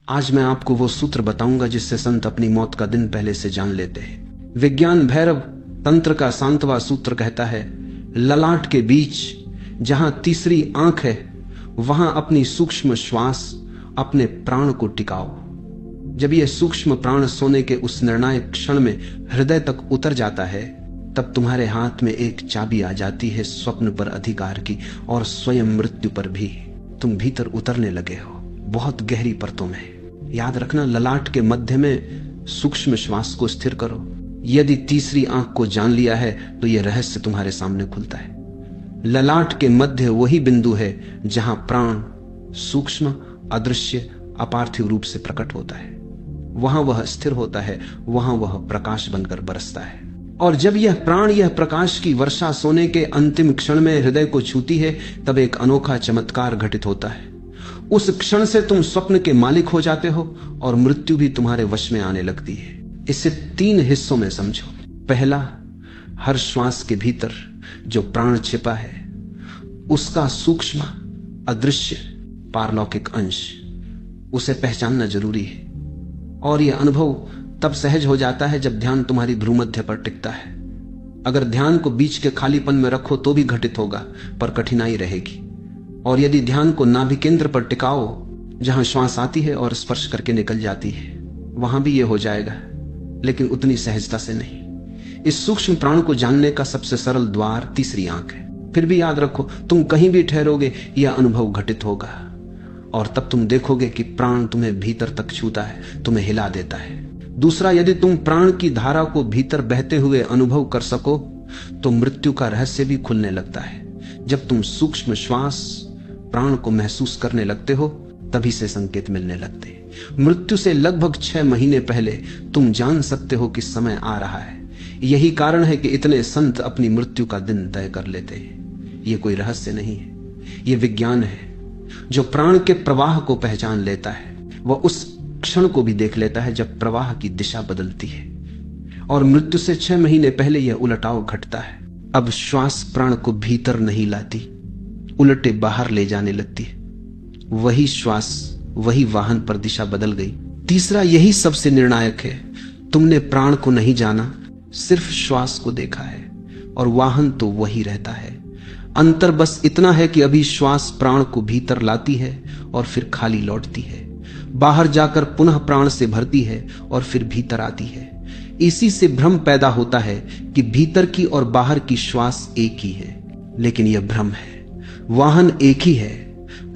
आज मैं आपको वो सूत्र बताऊंगा जिससे संत अपनी मौत का दिन पहले से जान लेते हैं। विज्ञान भैरव तंत्र का सांतवा सूत्र कहता है, ललाट के बीच जहां तीसरी आंख है वहां अपनी सूक्ष्म श्वास, अपने प्राण को टिकाओ। जब यह सूक्ष्म प्राण सोने के उस निर्णायक क्षण में हृदय तक उतर जाता है, तब तुम्हारे हाथ में एक चाबी आ जाती है स्वप्न पर अधिकार की और स्वयं मृत्यु पर भी। तुम भीतर उतरने लगे हो, बहुत गहरी परतों में। याद रखना, ललाट के मध्य में सूक्ष्म श्वास को स्थिर करो। यदि तीसरी आंख को जान लिया है तो यह रहस्य तुम्हारे सामने खुलता है। ललाट के मध्य वही बिंदु है जहां प्राण सूक्ष्म, अदृश्य, अपार्थिव रूप से प्रकट होता है। वहां वह स्थिर होता है, वहां वह प्रकाश बनकर बरसता है। और जब यह प्राण, यह प्रकाश की वर्षा सोने के अंतिम क्षण में हृदय को छूती है, तब एक अनोखा चमत्कार घटित होता है। उस क्षण से तुम स्वप्न के मालिक हो जाते हो और मृत्यु भी तुम्हारे वश में आने लगती है। इसे 3 हिस्सों में समझो। पहला, हर श्वास के भीतर जो प्राण छिपा है उसका सूक्ष्म, अदृश्य, पारलौकिक अंश, उसे पहचानना जरूरी है। और यह अनुभव तब सहज हो जाता है जब ध्यान तुम्हारी भ्रूमध्य पर टिकता है। अगर ध्यान को बीच के खालीपन में रखो तो भी घटित होगा, पर कठिनाई रहेगी। और यदि ध्यान को नाभि केंद्र पर टिकाओ, जहां श्वास आती है और स्पर्श करके निकल जाती है, वहां भी यह हो जाएगा, लेकिन उतनी सहजता से नहीं। इस सूक्ष्म प्राण को जानने का सबसे सरल द्वार तीसरी आंख है। फिर भी याद रखो, तुम कहीं भी ठहरोगे यह अनुभव घटित होगा, और तब तुम देखोगे कि प्राण तुम्हें भीतर तक छूता है, तुम्हें हिला देता है। दूसरा, यदि तुम प्राण की धारा को भीतर बहते हुए अनुभव कर सको तो मृत्यु का रहस्य भी खुलने लगता है। जब तुम सूक्ष्म श्वास, प्राण को महसूस करने लगते हो, तभी से संकेत मिलने लगते हैं। मृत्यु से लगभग 6 महीने पहले तुम जान सकते हो कि समय आ रहा है। यही कारण है कि इतने संत अपनी मृत्यु का दिन तय कर लेते हैं। यह कोई रहस्य नहीं है, यह विज्ञान है। जो प्राण के प्रवाह को पहचान लेता है वह उस क्षण को भी देख लेता है जब प्रवाह की दिशा बदलती है। और मृत्यु से 6 महीने पहले यह उलटाव घटता है। अब श्वास प्राण को भीतर नहीं लाती, उलटे बाहर ले जाने लगती है। वही श्वास, वही वाहन पर दिशा बदल गई। तीसरा, यही सबसे निर्णायक है। तुमने प्राण को नहीं जाना, सिर्फ श्वास को देखा है, और वाहन तो वही रहता है। अंतर बस इतना है कि अभी श्वास प्राण को भीतर लाती है और फिर खाली लौटती है, बाहर जाकर पुनः प्राण से भरती है और फिर भीतर आती है। इसी से भ्रम पैदा होता है कि भीतर की और बाहर की श्वास एक ही है, लेकिन यह भ्रम है। वाहन एक ही है,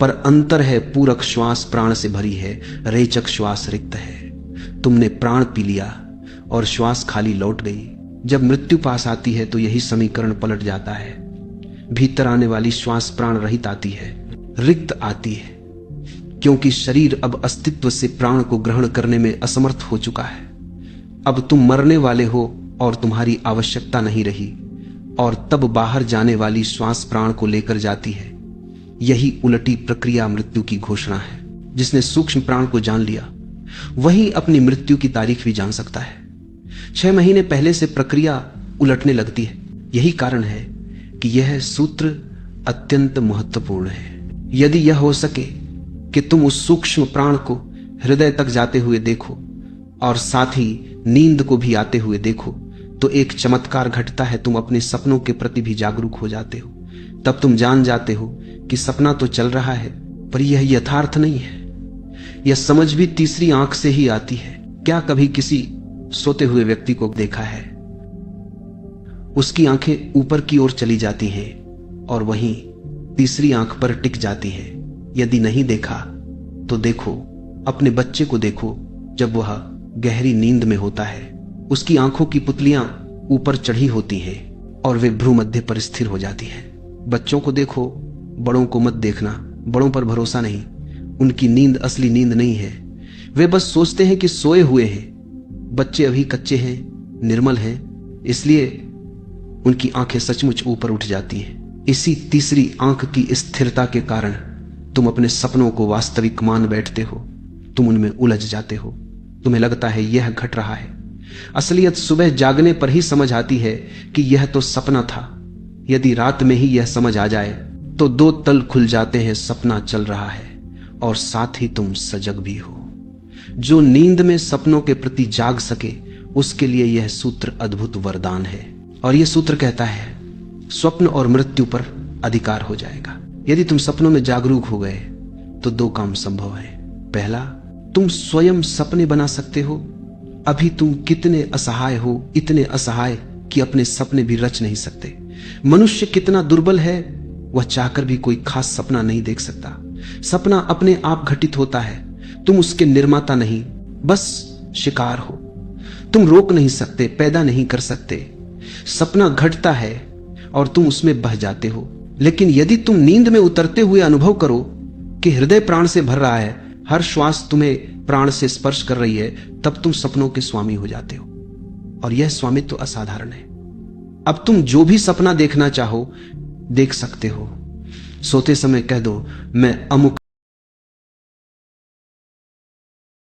पर अंतर है, पूरक श्वास प्राण से भरी है, रेचक श्वास रिक्त है। तुमने प्राण पी लिया और श्वास खाली लौट गई। जब मृत्यु पास आती है तो यही समीकरण पलट जाता है। भीतर आने वाली श्वास प्राण रहित आती है, रिक्त आती है, क्योंकि शरीर अब अस्तित्व से प्राण को ग्रहण करने में असमर्थ हो चुका है। अब तुम मरने वाले हो और तुम्हारी आवश्यकता नहीं रही, और तब बाहर जाने वाली श्वास प्राण को लेकर जाती है। यही उलटी प्रक्रिया मृत्यु की घोषणा है। जिसने सूक्ष्म प्राण को जान लिया वही अपनी मृत्यु की तारीख भी जान सकता है। 6 महीने पहले से प्रक्रिया उलटने लगती है। यही कारण है कि यह सूत्र अत्यंत महत्वपूर्ण है। यदि यह हो सके कि तुम उस सूक्ष्म प्राण को हृदय तक जाते हुए देखो और साथ ही नींद को भी आते हुए देखो, तो एक चमत्कार घटता है। तुम अपने सपनों के प्रति भी जागरूक हो जाते हो। तब तुम जान जाते हो कि सपना तो चल रहा है, पर यह यथार्थ नहीं है। यह समझ भी तीसरी आंख से ही आती है। क्या कभी किसी सोते हुए व्यक्ति को देखा है? उसकी आंखें ऊपर की ओर चली जाती हैं और वहीं तीसरी आंख पर टिक जाती है। यदि नहीं देखा तो देखो, अपने बच्चे को देखो। जब वह गहरी नींद में होता है, उसकी आंखों की पुतलियां ऊपर चढ़ी होती हैं और वे भ्रूमध्य पर स्थिर हो जाती हैं। बच्चों को देखो, बड़ों को मत देखना। बड़ों पर भरोसा नहीं, उनकी नींद असली नींद नहीं है। वे बस सोचते हैं कि सोए हुए हैं। बच्चे अभी कच्चे हैं, निर्मल हैं, इसलिए उनकी आंखें सचमुच ऊपर उठ जाती हैं। इसी तीसरी आंख की स्थिरता के कारण तुम अपने सपनों को वास्तविक मान बैठते हो। तुम उनमें उलझ जाते हो। तुम्हें लगता है यह घट रहा है। असलियत सुबह जागने पर ही समझ आती है कि यह तो सपना था। यदि रात में ही यह समझ आ जाए तो 2 तल खुल जाते हैं। सपना चल रहा है और साथ ही तुम सजग भी हो। जो नींद में सपनों के प्रति जाग सके उसके लिए यह सूत्र अद्भुत वरदान है। और यह सूत्र कहता है स्वप्न और मृत्यु पर अधिकार हो जाएगा। यदि तुम सपनों में जागरूक हो गए तो दो काम संभव है। पहला, तुम स्वयं सपने बना सकते हो। अभी तुम कितने असहाय हो, इतने असहाय कि अपने सपने भी रच नहीं सकते। मनुष्य कितना दुर्बल है, वह चाहकर भी कोई खास सपना नहीं देख सकता। सपना अपने आप घटित होता है, तुम उसके निर्माता नहीं, बस शिकार हो। तुम रोक नहीं सकते, पैदा नहीं कर सकते। सपना घटता है और तुम उसमें बह जाते हो। लेकिन यदि तुम नींद में उतरते हुए अनुभव करो कि हृदय प्राण से भर रहा है, हर श्वास तुम्हें प्राण से स्पर्श कर रही है, तब तुम सपनों के स्वामी हो जाते हो। और यह स्वामित्व तो असाधारण है। अब तुम जो भी सपना देखना चाहो देख सकते हो। सोते समय कह दो, मैं अमुक